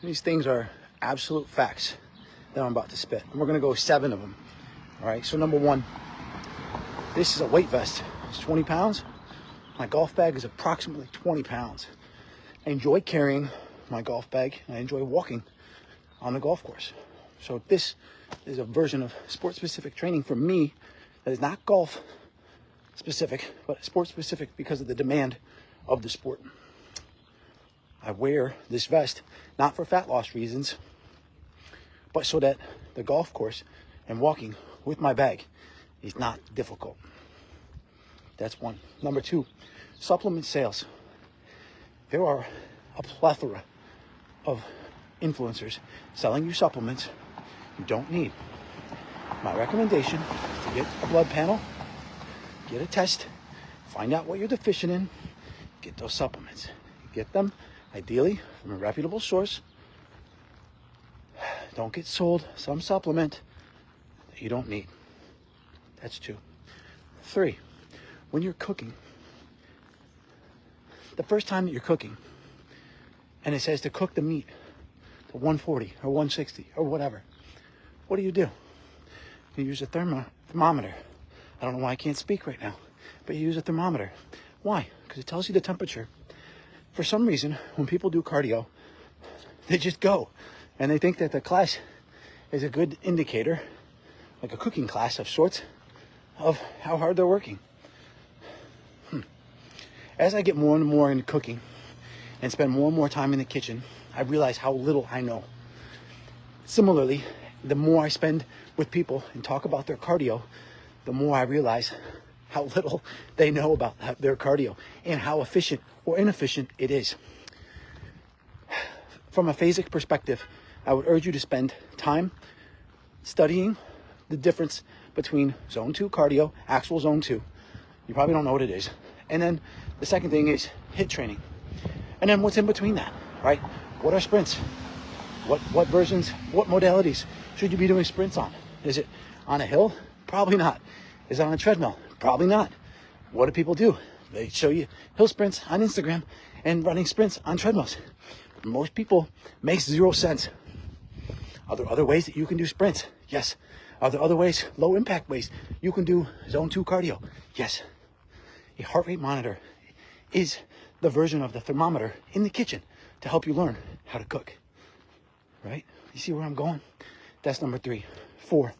These things are absolute facts that I'm about to spit. And we're gonna go 7 of them. All right, so number 1, this is a weight vest. It's 20 pounds. My golf bag is approximately 20 pounds. I enjoy carrying my golf bag and I enjoy walking on the golf course. So this is a version of sport-specific training for me that is not golf specific, but sport specific because of the demand of the sport. I wear this vest not for fat loss reasons, but so that the golf course and walking with my bag is not difficult. That's 1. Number 2, supplement sales. There are a plethora of influencers selling you supplements you don't need. My recommendation is to get a blood panel, get a test, find out what you're deficient in, get those supplements. Get them, ideally, from a reputable source. Don't get sold some supplement that you don't need. That's 2. 3, when you're cooking, the first time that you're cooking, and it says to cook the meat to 140 or 160 or whatever, what do? You use a thermometer. I don't know why I can't speak right now, but you use a thermometer. Why? Because it tells you the temperature. For some reason, when people do cardio, they just go, and they think that the class is a good indicator, like a cooking class of sorts, of how hard they're working. As I get more and more into cooking and spend more and more time in the kitchen, I realize how little I know. Similarly, the more I spend with people and talk about their cardio, the more I realize how little they know about their cardio and how efficient or inefficient it is. From a phasic perspective, I would urge you to spend time studying the difference between zone 2 cardio, actual zone 2. You probably don't know what it is. And then the second thing is HIIT training. And then what's in between that, right? What are sprints? What versions, what modalities should you be doing sprints on? Is it on a hill? Probably not. Is it on a treadmill? Probably not. What do people do? They show you hill sprints on Instagram and running sprints on treadmills. Most people makes 0 sense. Are there other ways that you can do sprints? Yes. Are there other ways, low impact ways, you can do zone 2 cardio? Yes. A heart rate monitor is the version of the thermometer in the kitchen to help you learn how to cook. Right? You see where I'm going? That's number 3. 4,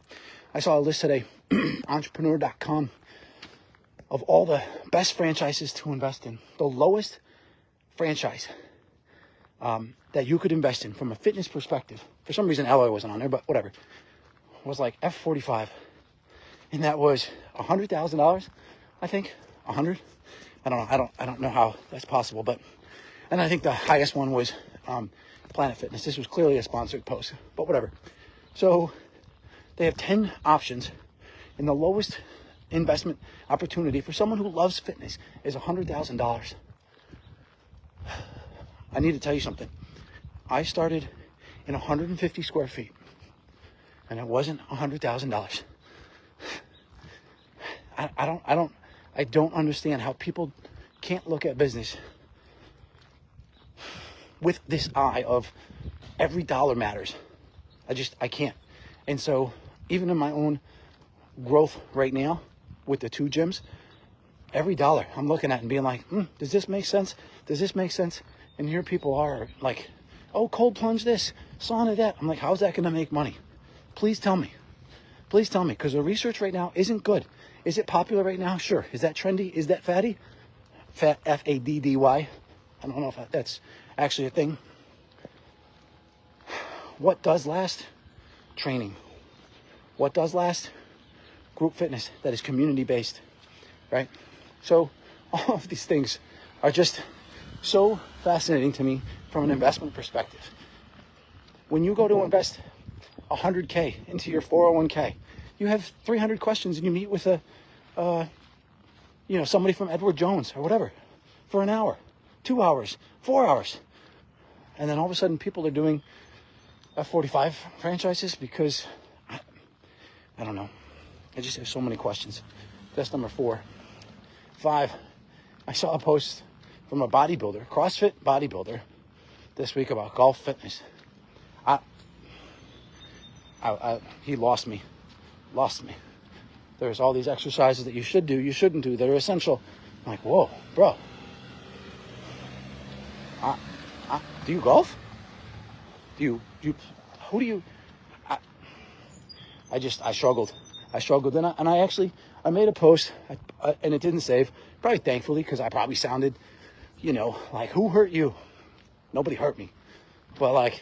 I saw a list today, entrepreneur.com, of all the best franchises to invest in. The lowest franchise that you could invest in from a fitness perspective, for some reason Alloy wasn't on there, but whatever, was like F45. And that was $100,000, I think. 100? I don't know how that's possible, but, and I think the highest one was Planet Fitness. This was clearly a sponsored post, but whatever. So they have 10 options, and the lowest investment opportunity for someone who loves fitness is $100,000. I need to tell you something. I started in 150 square feet, and it wasn't $100,000. I don't understand how people can't look at business with this eye of every dollar matters. I can't. And so even in my own growth right now with the 2 gyms, every dollar I'm looking at and being like, does this make sense? Does this make sense? And here people are like, oh, cold plunge this, sauna that. I'm like, how's that going to make money? Please tell me. Please tell me, because the research right now isn't good. Is it popular right now? Sure. Is that trendy? Is that fatty? Fat, F-A-D-D-Y. I don't know if that's actually a thing. What does last? Training. What does last? Group fitness that is community-based, right? So all of these things are just so fascinating to me from an investment perspective. When you go to invest $100K into your 401k, you have 300 questions and you meet with somebody from Edward Jones or whatever for an hour, 2 hours, 4 hours. And then all of a sudden people are doing F45 franchises because, I don't know. I just have so many questions. That's number 4. 5, I saw a post from a bodybuilder, CrossFit bodybuilder, this week about golf fitness. He lost me. There's all these exercises that you should do, you shouldn't do, that are essential. I'm like, whoa, bro. Do you golf? Who do you, I struggled. And I made a post, and it didn't save, probably thankfully, because I probably sounded, like, who hurt you? Nobody hurt me. But like,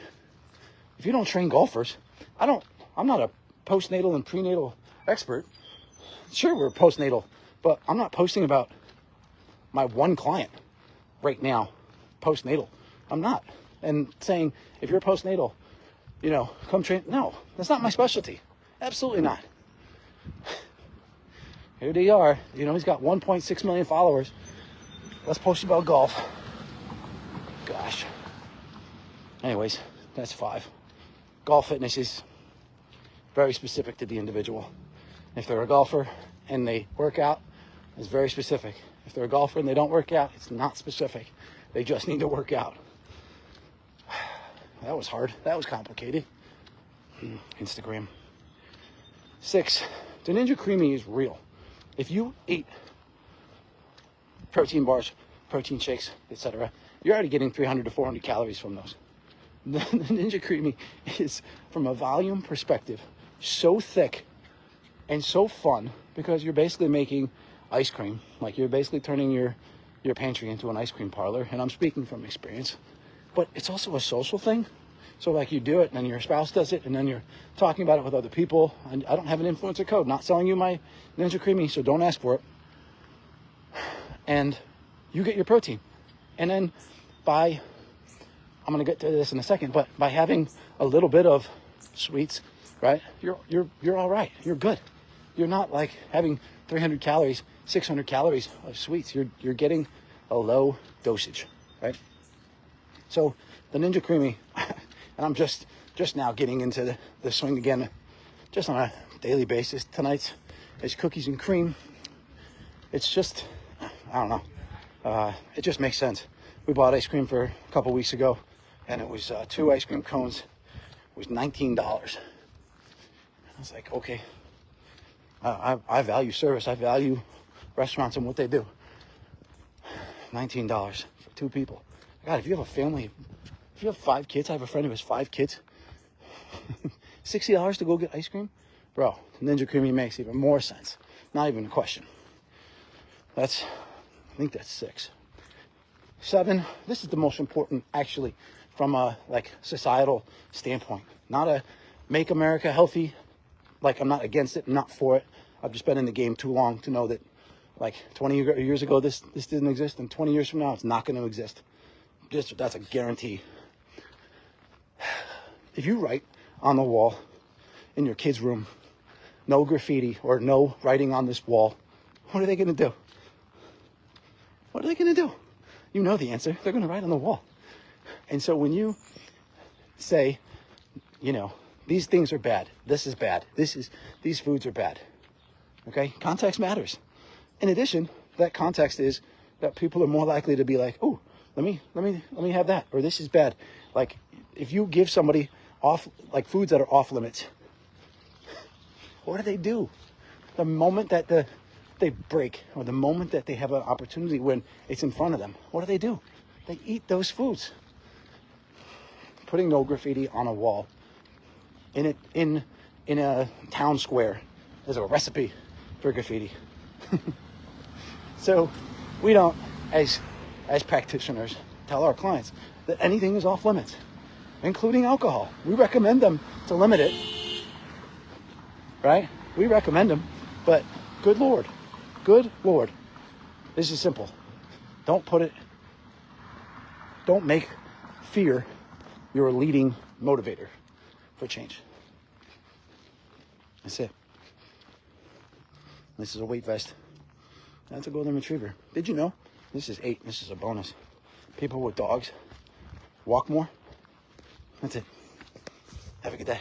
if you don't train golfers, I'm not a postnatal and prenatal expert. Sure, we're postnatal, but I'm not posting about my one client right now, postnatal. I'm not. And saying, if you're postnatal, come train. No, that's not my specialty. Absolutely not. Here they are. He's got 1.6 million followers. Let's post about golf. Gosh. Anyways, that's 5. Golf fitness is very specific to the individual. If they're a golfer and they work out, it's very specific. If they're a golfer and they don't work out, it's not specific. They just need to work out. That was hard. That was complicated. Instagram. 6, the Ninja Creami is real. If you eat protein bars, protein shakes, etc., you're already getting 300 to 400 calories from those. The Ninja Creami is, from a volume perspective, so thick and so fun, because you're basically making ice cream. Like, you're basically turning your pantry into an ice cream parlor, and I'm speaking from experience. But it's also a social thing. So like, you do it, and then your spouse does it, and then you're talking about it with other people. And I don't have an influencer code, not selling you my Ninja Creami, so don't ask for it. And you get your protein. And then I'm going to get to this in a second, but by having a little bit of sweets, right, you're all right. You're good. You're not like having 300 calories, 600 calories of sweets. You're getting a low dosage, right? So the Ninja Creami, and I'm just now getting into the swing again, just on a daily basis. Tonight's is cookies and cream. It's just, I don't know. It just makes sense. We bought ice cream for a couple weeks ago, and it was 2 ice cream cones. It was $19. I was like, okay. I value service. I value restaurants and what they do. $19 for 2 people. God, if you have a family, if you have 5 kids, I have a friend who has 5 kids. $60 to go get ice cream? Bro, Ninja Creami makes even more sense. Not even a question. I think that's 6. 7, this is the most important, actually, from a societal standpoint. Not a make America healthy. Like, I'm not against it, I'm not for it. I've just been in the game too long to know that, 20 years ago, this didn't exist, and 20 years from now, it's not going to exist. That's a guarantee. If you write on the wall in your kid's room, no graffiti or no writing on this wall, what are they going to do? What are they going to do? You know the answer. They're going to write on the wall. And so when you say, these things are bad, this is bad, these foods are bad, okay? Context matters. In addition, that context is that people are more likely to be like, oh, let me have that, or this is bad. Like, if you give somebody foods that are off limits, what do? The moment that they break, or the moment that they have an opportunity when it's in front of them, what do? They eat those foods. Putting no graffiti on a wall in a town square is a recipe for graffiti. So we don't, as practitioners, tell our clients that anything is off limits, including alcohol. We recommend them to limit it, right? We recommend them, but good Lord, this is simple. Don't make fear your leading motivator for change. That's it. This is a weight vest. That's a golden retriever. Did you know? This is 8. This is a bonus. People with dogs walk more. That's it. Have a good day.